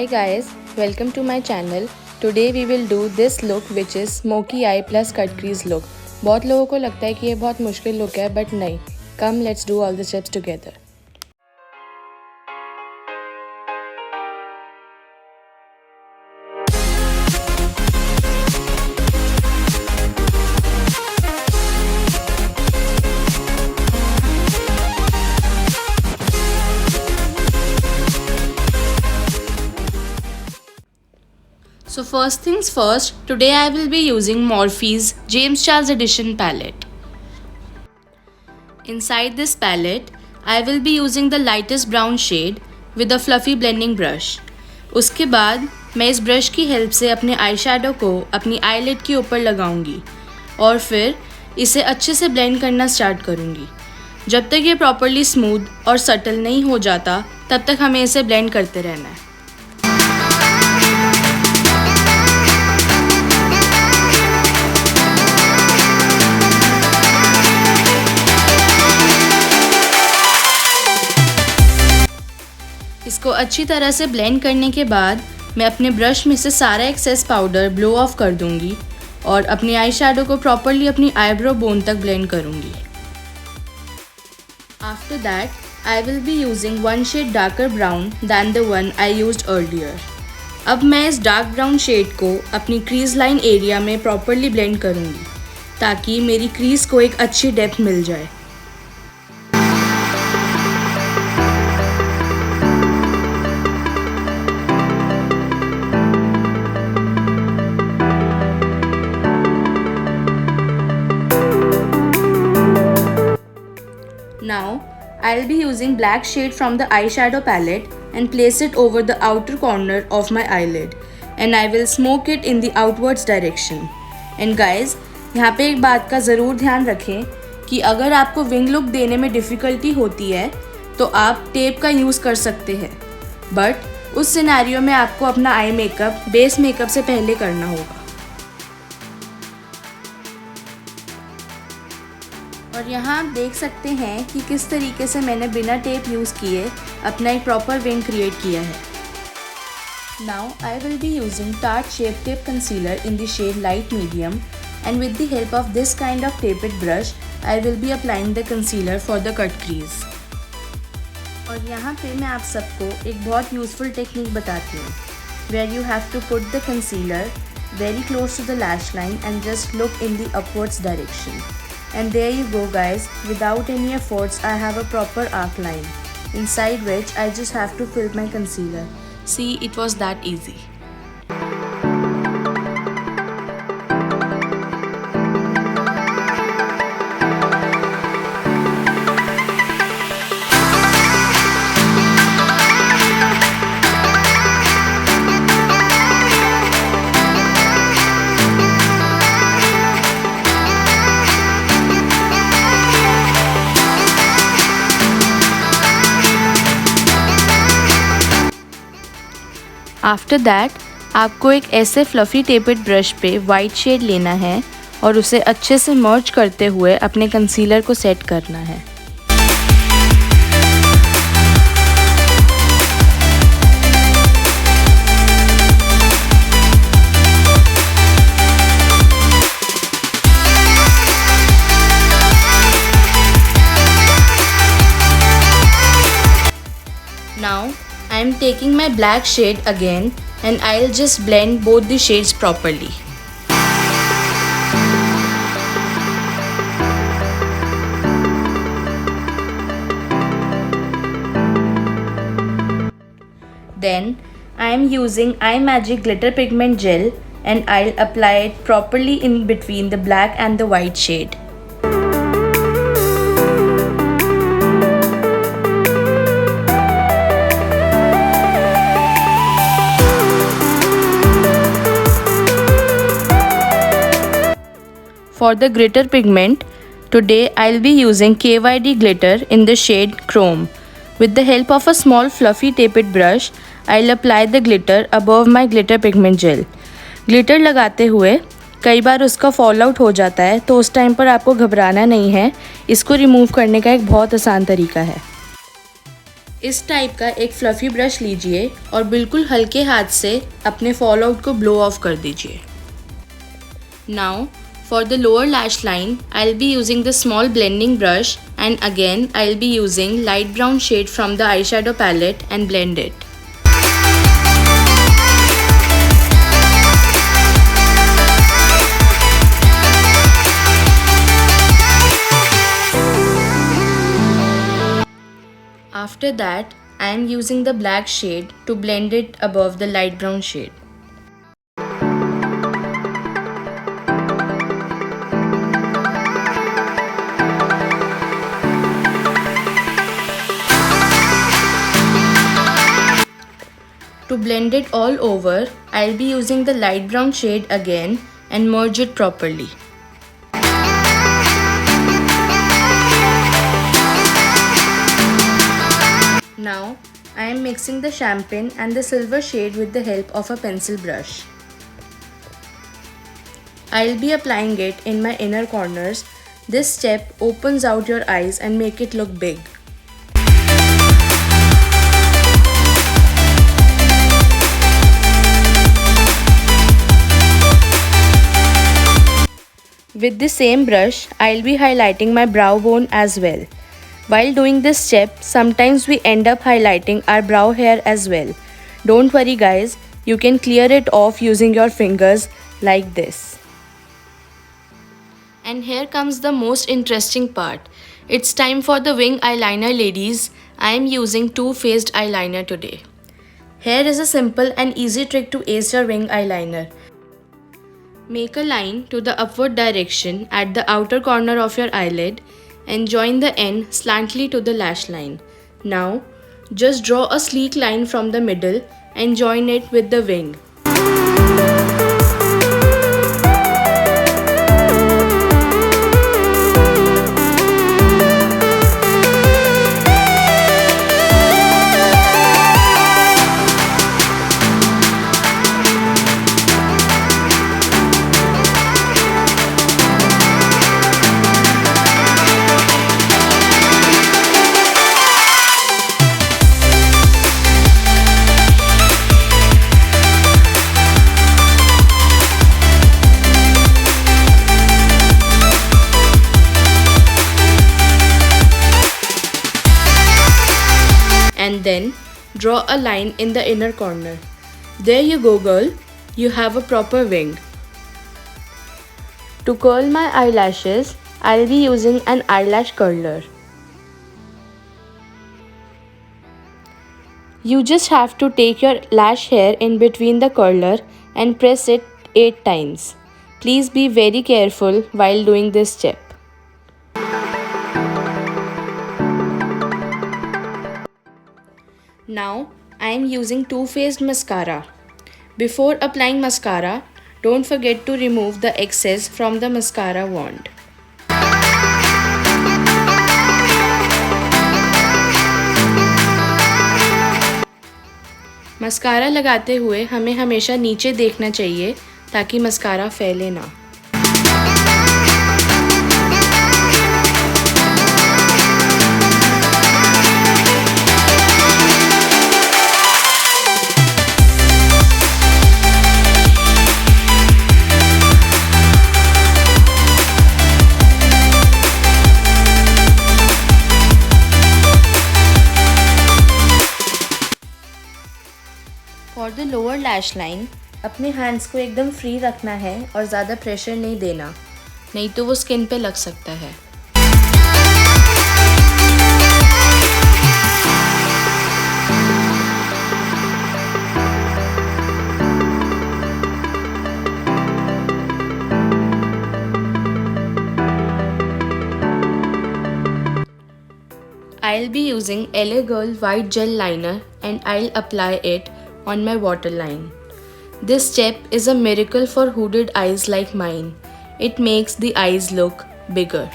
guys, welcome to my channel. Today we will do this look which is smoky eye plus cut crease look. बहुत लोगों को लगता है कि ये बहुत मुश्किल लुक है बट नहीं. Come let's do all the steps together. So first things first, today I will be using Morphe's James Charles Edition palette. Inside this palette, I will be using the lightest brown shade with a fluffy blending brush. उसके बाद मैं इस brush की help से अपने आई shadow को अपनी eyelid के ऊपर लगाऊंगी और फिर इसे अच्छे से ब्लेंड करना स्टार्ट करूंगी. जब तक ये प्रॉपरली स्मूथ और सटल नहीं हो जाता तब तक हमें इसे ब्लेंड करते रहना है. इसको अच्छी तरह से ब्लेंड करने के बाद मैं अपने ब्रश में से सारा एक्सेस पाउडर ब्लो ऑफ कर दूंगी और अपनी आई शैडो को प्रॉपरली अपनी आईब्रो बोन तक ब्लेंड करूंगी. After that I will be using one shade darker brown than the one I used earlier. अब मैं इस डार्क ब्राउन शेड को अपनी क्रीज लाइन एरिया में प्रॉपरली ब्लेंड करूंगी ताकि मेरी क्रीज को एक अच्छी डेप्थ मिल जाए. Now, I'll be using black shade from the eyeshadow palette and place it over the outer corner of my eyelid and I will smoke it in the outwards direction. And guys, यहाँ पे एक बात का ज़रूर ध्यान रखें कि अगर आपको विंग लुक देने में डिफ़िकल्टी होती है तो आप टेप का यूज़ कर सकते हैं, बट उस सिनेरियो में आपको अपना आई मेकअप बेस मेकअप से पहले करना होगा. और यहाँ आप देख सकते हैं कि किस तरीके से मैंने बिना टेप यूज़ किए अपना एक प्रॉपर विंग क्रिएट किया है. Now I will be using Tarte shape tape concealer in the shade light medium and with the help of this kind of tapered brush I will be applying the concealer for the cut crease. और यहाँ पे मैं आप सबको एक बहुत useful technique बताती हूँ where you have to put the concealer very close to the lash line and just look in the upwards direction. And there you go guys, without any efforts I have a proper arc line inside which I just have to fill my concealer. See, it was that easy. After that आपको एक ऐसे fluffy टेपेड brush पे white shade लेना है और उसे अच्छे से मर्ज करते हुए अपने कंसीलर को सेट करना है. Now I am taking my black shade again and I'll just blend both the shades properly. Then I am using iMagic glitter pigment gel and I'll apply it properly in between the black and the white shade. For the glitter pigment, today I'll be using KYD glitter in the shade Chrome. With the help of a small fluffy tapered brush, I'll apply the glitter above my glitter pigment gel. Glitter लगाते हुए कई बार उसका fall out हो जाता है तो उस time पर आपको घबराना नहीं है. इसको रिमूव करने का एक बहुत आसान तरीका है. इस टाइप का एक फ्लफी ब्रश लीजिए और बिल्कुल हल्के हाथ से अपने फॉल आउट को ब्लो ऑफ कर दीजिए। Now for the lower lash line, I'll be using the small blending brush and again I'll be using light brown shade from the eyeshadow palette and blend it. After that, I am using the black shade to blend it above the light brown shade. To blend it all over, I'll be using the light brown shade again and merge it properly. Now, I am mixing the champagne and the silver shade with the help of a pencil brush. I'll be applying it in my inner corners. This step opens out your eyes and make it look big. With the same brush, I'll be highlighting my brow bone as well. While doing this step, sometimes we end up highlighting our brow hair as well. Don't worry guys, you can clear it off using your fingers like this. And here comes the most interesting part. It's time for the wing eyeliner ladies. I am using two-faced eyeliner today. Here is a simple and easy trick to ace your wing eyeliner. Make a line to the upward direction at the outer corner of your eyelid and join the end slantly to the lash line. Now, just draw a sleek line from the middle and join it with the wing. And then draw a line in the inner corner. There you go girl, you have a proper wing. To curl my eyelashes, I'll be using an eyelash curler. You just have to take your lash hair in between the curler and press it 8 times. Please be very careful while doing this step. Now, I am using two-faced mascara. Before applying mascara, don't forget to remove the excess from the mascara wand. Mascara लगाते हुए हमें हमेशा नीचे देखना चाहिए ताकि mascara फैले ना। For the lower lash line, अपने हैंड्स को एकदम फ्री रखना है और ज़्यादा प्रेशर नहीं देना, नहीं तो वो स्किन पे लग सकता है। I'll be using LA Girl White Gel Liner and I'll apply it on my waterline. This step is a miracle for hooded eyes like mine. It makes the eyes look bigger.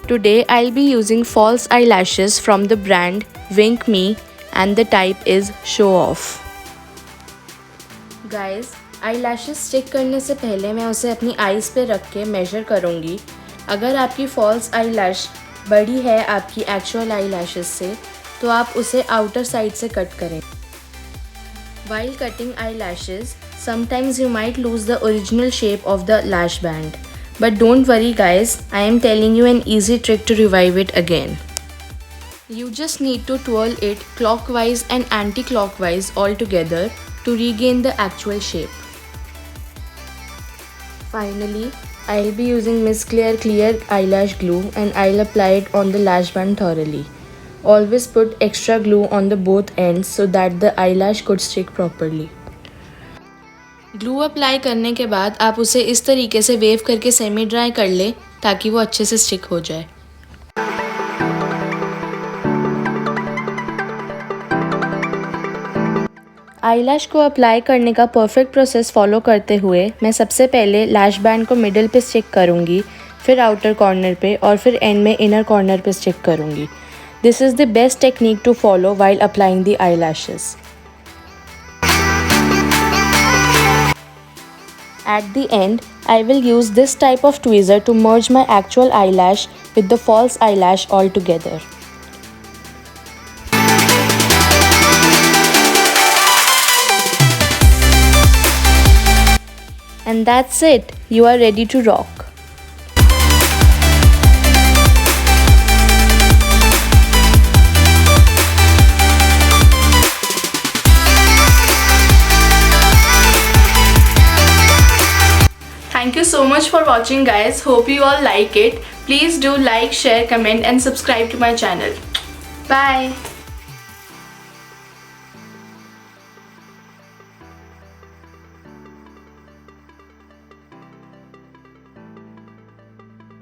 Today I'll be using false eyelashes from the brand Wink Me and the type is Show Off. Guys, eye lashes stick करने से पहले मैं उसे अपनी eyes पे रख के major करूँगी। अगर आपकी फॉल्स आई लैश बड़ी है आपकी एक्चुअल आई लैशेस से तो आप उसे आउटर साइड से कट करें। While cutting eyelashes, sometimes you might lose the original shape of the lash band. But don't worry guys, I am telling you an easy trick to revive it again. You just need to twirl it clockwise and anti-clockwise all together to regain the actual shape. Finally, I'll be using Miss Clear eyelash glue and I'll apply it on the lash band thoroughly. Always put extra glue on the both ends so that the eyelash could stick properly. Glue apply करने के बाद आप उसे इस तरीके से wave करके semi dry कर ले ताकि वो अच्छे से स्टिक हो जाए। आईलैश को अप्लाई करने का परफेक्ट प्रोसेस फॉलो करते हुए मैं सबसे पहले लैश बैंड को मिडिल पे स्टिक करूँगी, फिर आउटर कॉर्नर पे और फिर एंड में इनर कॉर्नर पे स्टिक करूँगी। This is the best technique to follow while applying the eyelashes. At the end, I will use this type of tweezer to merge my actual eyelash with the false eyelash all together. And that's it. You are ready to rock. Thank you so much for watching guys. Hope you all like it. Please do like, share, comment and subscribe to my channel. Bye.